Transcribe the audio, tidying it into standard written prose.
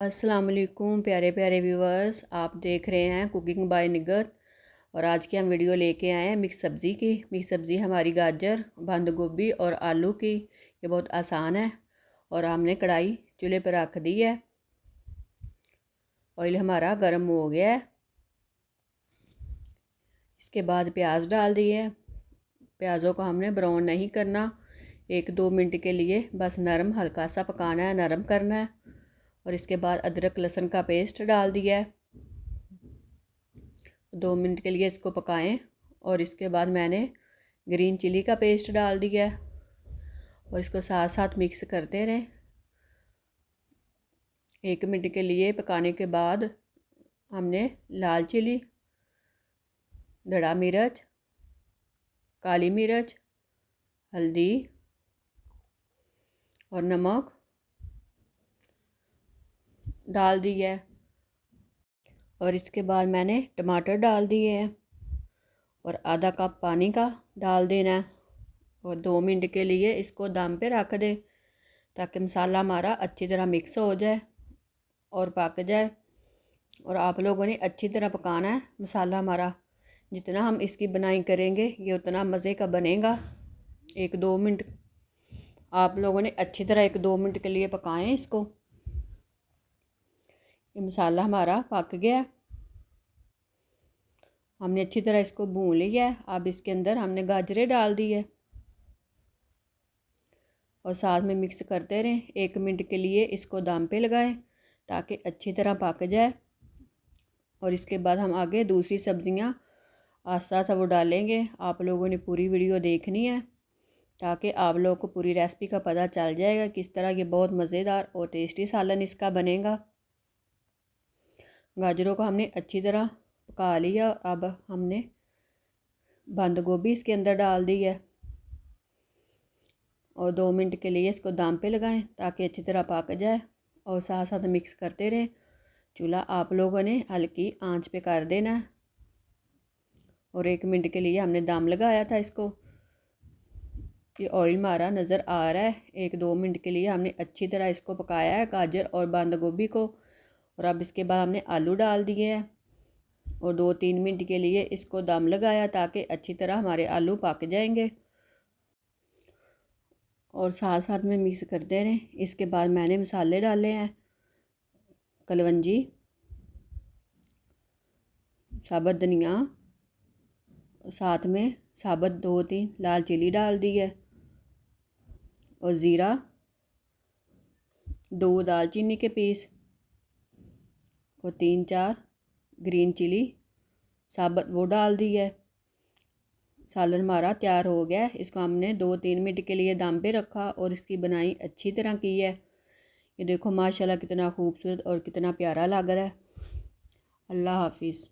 अस्सलाम वालेकुम प्यारे प्यारे व्यूवर्स, आप देख रहे हैं कुकिंग बाय निगत। और आज की हम वीडियो लेके आए हैं मिक्स सब्ज़ी की। मिक्स सब्ज़ी हमारी गाजर, बंद गोभी और आलू की। ये बहुत आसान है। और हमने कढ़ाई चूल्हे पर रख दी है। ऑयल हमारा गर्म हो गया है। इसके बाद प्याज डाल दिए है। प्याज़ों को हमने ब्राउन नहीं करना, 1-2 मिनट के लिए बस नरम हल्का सा पकाना है, नरम करना है। और इसके बाद अदरक लहसुन का पेस्ट डाल दिया है। 2 मिनट के लिए इसको पकाएं। और इसके बाद मैंने ग्रीन चिली का पेस्ट डाल दिया है और इसको साथ साथ मिक्स करते रहें। 1 मिनट के लिए पकाने के बाद हमने लाल चिली, धड़ा मिर्च, काली मिर्च, हल्दी और नमक डाल दिया है। और इसके बाद मैंने टमाटर डाल दिए हैं और आधा कप पानी का डाल देना है। और 2 मिनट के लिए इसको दम पे रख दे ताकि मसाला हमारा अच्छी तरह मिक्स हो जाए और पक जाए। और आप लोगों ने अच्छी तरह पकाना है मसाला हमारा। जितना हम इसकी बनाई करेंगे ये उतना मज़े का बनेगा। 1-2 मिनट आप लोगों ने अच्छी तरह 1-2 मिनट के लिए पकाएं इसको। ये मसाला हमारा पक गया, हमने अच्छी तरह इसको भून लिया है। अब इसके अंदर हमने गाजरें डाल दी है और साथ में मिक्स करते रहें। 1 मिनट के लिए इसको दम पे लगाएं ताकि अच्छी तरह पक जाए। और इसके बाद हम आगे दूसरी सब्ज़ियां आस्ता आस्ता वो डालेंगे। आप लोगों ने पूरी वीडियो देखनी है ताकि आप लोगों को पूरी रेसिपी का पता चल जाएगा किस तरह ये बहुत मज़ेदार और टेस्टी सालन इसका बनेगा। गाजरों को हमने अच्छी तरह पका लिया। अब हमने बंद गोभी इसके अंदर डाल दी है और 2 मिनट के लिए इसको दम पे लगाएं ताकि अच्छी तरह पक जाए। और साथ साथ मिक्स करते रहें। चूल्हा आप लोगों ने हल्की आंच पे कर देना है। और 1 मिनट के लिए हमने दम लगाया था इसको। ये ऑयल हमारा नज़र आ रहा है। 1-2 मिनट के लिए हमने अच्छी तरह इसको पकाया है, गाजर और बंद गोभी को। और अब इसके बाद हमने आलू डाल दिए हैं और 2-3 मिनट के लिए इसको दम लगाया ताकि अच्छी तरह हमारे आलू पक जाएंगे। और साथ साथ में मिक्स करते रहें। इसके बाद मैंने मसाले डाले हैं, कलवंजी, साबुत धनिया, साथ में साबुत 2-3 लाल चिली डाल दी है और ज़ीरा, 2 दालचीनी के पीस और 3-4 ग्रीन चिली साबुत वो डाल दी है। सालन हमारा तैयार हो गया है। इसको हमने 2-3 मिनट के लिए दम पे रखा और इसकी बनाई अच्छी तरह की है। ये देखो माशाल्लाह कितना खूबसूरत और कितना प्यारा लग रहा है। अल्लाह हाफिज़।